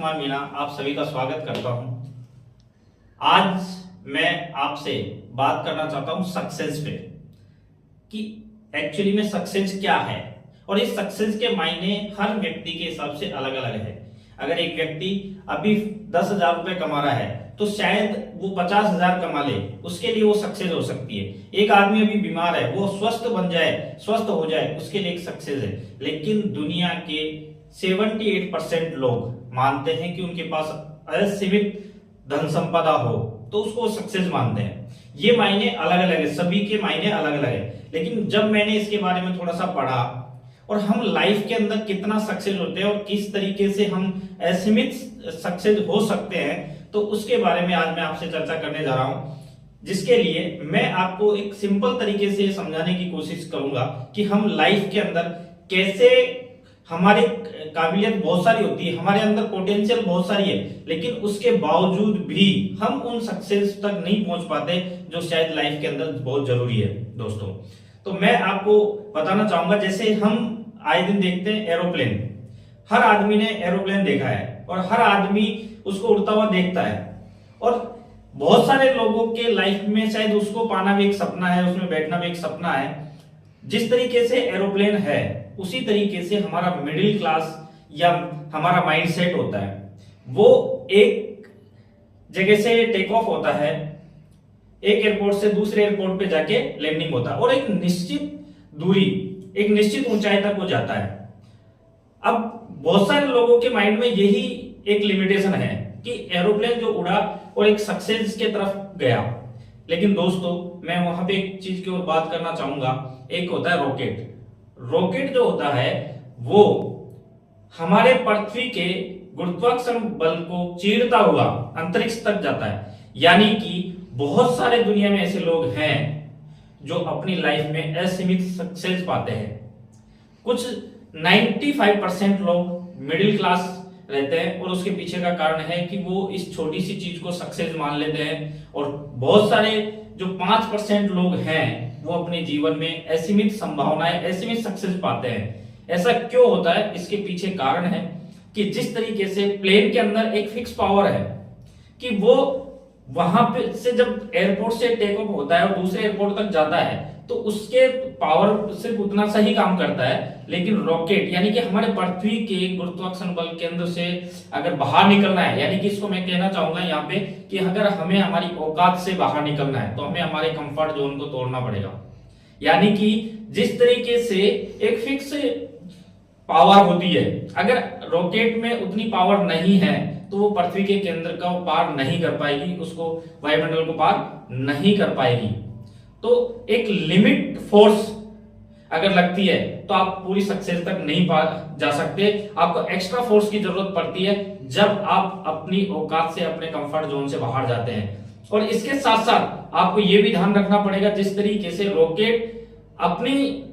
कुमार मीणा आप सभी का स्वागत करता हूं। आज मैं आपसे बात करना चाहता हूं सक्सेस पे कि एक्चुअली में सक्सेस क्या है। और इस सक्सेस के मायने हर व्यक्ति के हिसाब से अलग अलग है। अगर एक व्यक्ति अभी 10,000 रुपए कमा रहा है तो शायद वो 50,000 कमा ले, उसके लिए वो सक्सेस हो सकती है। एक आदमी अभी बीमार है, वो स्वस्थ बन जाए, स्वस्थ हो जाए, उसके लिए एक सक्सेस है। लेकिन दुनिया के 78% लोग मानते हैं कि उनके पास असीमित धन संपदा हो तो उसको सक्सेस मानते हैं। ये मायने अलग अलग है, सभी के मायने अलग अलग है। लेकिन जब मैंने इसके बारे में थोड़ा सा पढ़ा और हम लाइफ के अंदर कितना सक्सेस होते हैं और किस तरीके से हम असीमित सक्सेस हो सकते हैं, तो उसके बारे में आज मैं आपसे चर्चा करने जा रहा हूं। जिसके लिए मैं आपको एक सिंपल तरीके से समझाने की कोशिश करूंगा कि हम लाइफ के अंदर कैसे, हमारी काबिलियत बहुत सारी होती है, हमारे अंदर पोटेंशियल बहुत सारी है, लेकिन उसके बावजूद भी हम उन सक्सेस तक नहीं पहुंच पाते जो शायद लाइफ के अंदर बहुत जरूरी है दोस्तों। तो मैं आपको बताना चाहूंगा, जैसे हम आए दिन देखते हैं एरोप्लेन, हर आदमी ने एरोप्लेन देखा है और हर आदमी उसको उड़ता हुआ देखता है। और बहुत सारे लोगों के लाइफ में शायद उसको पाना भी एक सपना है, उसमें बैठना भी एक सपना है। जिस तरीके से एरोप्लेन है उसी तरीके से हमारा मिडिल क्लास या हमारा माइंडसेट होता है। वो एक जगह से टेक ऑफ होता है, एक एयरपोर्ट से दूसरे एयरपोर्ट पे जाके लैंडिंग होता है और एक निश्चित दूरी, एक निश्चित ऊंचाई तक वो जाता है। अब बहुत सारे लोगों के माइंड में यही एक लिमिटेशन है कि एरोप्लेन जो उड़ा और एक सक्सेस के तरफ गया। लेकिन दोस्तों मैं वहां पे एक चीज की ओर बात करना चाहूंगा। एक होता है रॉकेट। रॉकेट जो होता है वो हमारे पृथ्वी के गुरुत्वाकर्षण बल को चीरता हुआ अंतरिक्ष तक जाता है। यानी कि बहुत सारे दुनिया में ऐसे लोग हैं जो अपनी लाइफ में असीमित सक्सेस पाते हैं। कुछ 95% लोग मिडिल क्लास रहते हैं और उसके पीछे का कारण है कि वो इस छोटी सी चीज को सक्सेस मान लेते हैं। और बहुत सारे जो 5% लोग हैं वो अपने जीवन में असीमित संभावनाएं, असीमित सक्सेस पाते हैं। ऐसा क्यों होता है? इसके पीछे कारण है कि जिस तरीके से प्लेन के अंदर एक फिक्स पावर है कि वो वहां पे से जब एयरपोर्ट से टेक ऑफ होता है और दूसरे एयरपोर्ट तक जाता है तो उसके पावर सिर्फ उतना सा ही काम करता है। लेकिन रॉकेट यानी कि हमारे पृथ्वी के गुरुत्वाकर्षण बल केंद्र से अगर बाहर निकलना है, यानी कि इसको मैं कहना चाहूंगा यहाँ पे कि अगर हमें हमारी औकात से बाहर निकलना है तो हमें हमारे कंफर्ट जोन को तोड़ना पड़ेगा। यानी कि जिस तरीके से एक फिक्स पावर होती है, अगर रॉकेट में उतनी पावर नहीं है तो वो पृथ्वी के केंद्र को पार नहीं कर पाएगी, उसको वायुमंडल को पार नहीं कर पाएगी। तो एक लिमिट फोर्स अगर लगती है तो आप पूरी सक्सेस तक नहीं जा सकते। आपको एक्स्ट्रा फोर्स की जरूरत पड़ती है जब आप अपनी औकात से, अपने कंफर्ट जोन से बाहर जाते हैं। और इसके साथ साथ आपको यह भी ध्यान रखना पड़ेगा, जिस तरीके से रॉकेट अपनी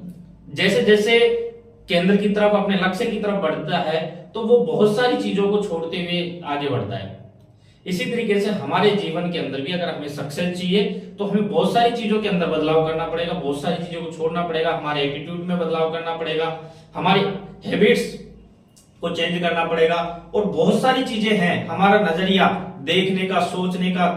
जैसे जैसे केंद्र की तरफ, अपने लक्ष्य की तरफ बढ़ता है तो वो बहुत सारी चीजों को छोड़ते हुए आगे बढ़ता है। इसी तरीके से हमारे जीवन के अंदर भी अगर हमें सक्सेस चाहिए तो हमें बहुत सारी चीजों के अंदर बदलाव करना पड़ेगा, बहुत सारी चीजों को छोड़ना पड़ेगा, हमारे एटीट्यूड में बदलाव करना पड़ेगा, हमारी हैबिट्स को चेंज करना पड़ेगा और बहुत सारी चीजें हैं। हमारा नजरिया देखने का, सोचने का,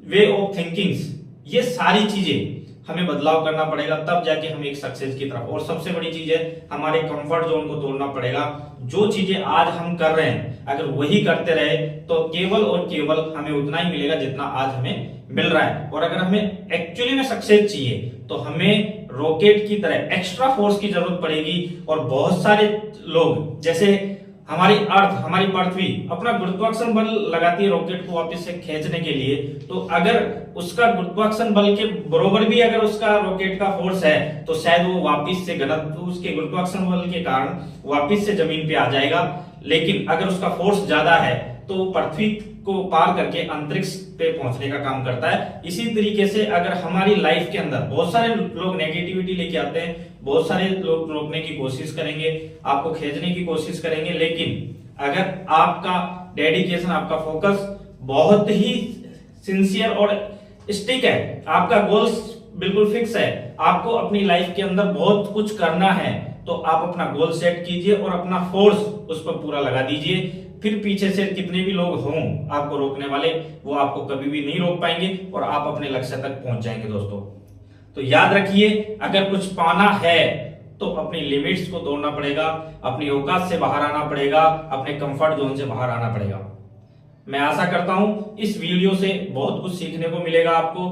वे ऑफ थिंकिंग्स, ये सारी चीजें हमें बदलाव करना पड़ेगा, तब जाके हम एक सक्सेस की तरफ। और सबसे बड़ी चीज है हमारे कंफर्ट जोन को तोड़ना पड़ेगा। जो चीजें आज हम कर रहे हैं अगर वही करते रहे तो केवल और केवल हमें उतना ही मिलेगा जितना आज हमें मिल रहा है। और अगर हमें एक्चुअली में सक्सेस चाहिए तो हमें रॉकेट की तरह एक्स्ट्रा फोर्स की जरूरत पड़ेगी। और बहुत सारे लोग, जैसे हमारी अर्थ, हमारी पृथ्वी अपना गुरुत्वाकर्षण बल लगाती है रॉकेट को वापस से खींचने के लिए, तो अगर उसका गुरुत्वाकर्षण बल के बराबर भी अगर उसका रॉकेट का फोर्स है तो शायद वो वापस से घनत्व, उसके गुरुत्वाकर्षण बल के कारण वापस से जमीन पे आ जाएगा। लेकिन अगर उसका फोर्स ज्यादा है तो वो पृथ्वी को पार करके अंतरिक्ष पे पहुंचने का काम करता है। इसी तरीके से अगर हमारी लाइफ के अंदर बहुत सारे लोग नेगेटिविटी लेके आते हैं, बहुत सारे लोग रोकने की कोशिश करेंगे, आपको खींचने की कोशिश करेंगे, लेकिन अगर आपका डेडिकेशन, आपका फोकस बहुत ही सिंसियर और स्टिक है, आपका गोल्स बिल्कुल फिक्स है, आपको अपनी लाइफ के अंदर बहुत कुछ करना है, तो आप अपना गोल सेट कीजिए और अपना फोर्स उस पर पूरा लगा दीजिए। फिर पीछे से कितने भी लोग हों आपको रोकने वाले, वो आपको कभी भी नहीं रोक पाएंगे और आप अपने लक्ष्य तक पहुंच जाएंगे दोस्तों। तो याद रखिए, अगर कुछ पाना है तो अपनी लिमिट्स को तोड़ना पड़ेगा, अपनी औकात से बाहर आना पड़ेगा, अपने कंफर्ट जोन से बाहर आना पड़ेगा। मैं आशा करता हूं इस वीडियो से बहुत कुछ सीखने को मिलेगा आपको।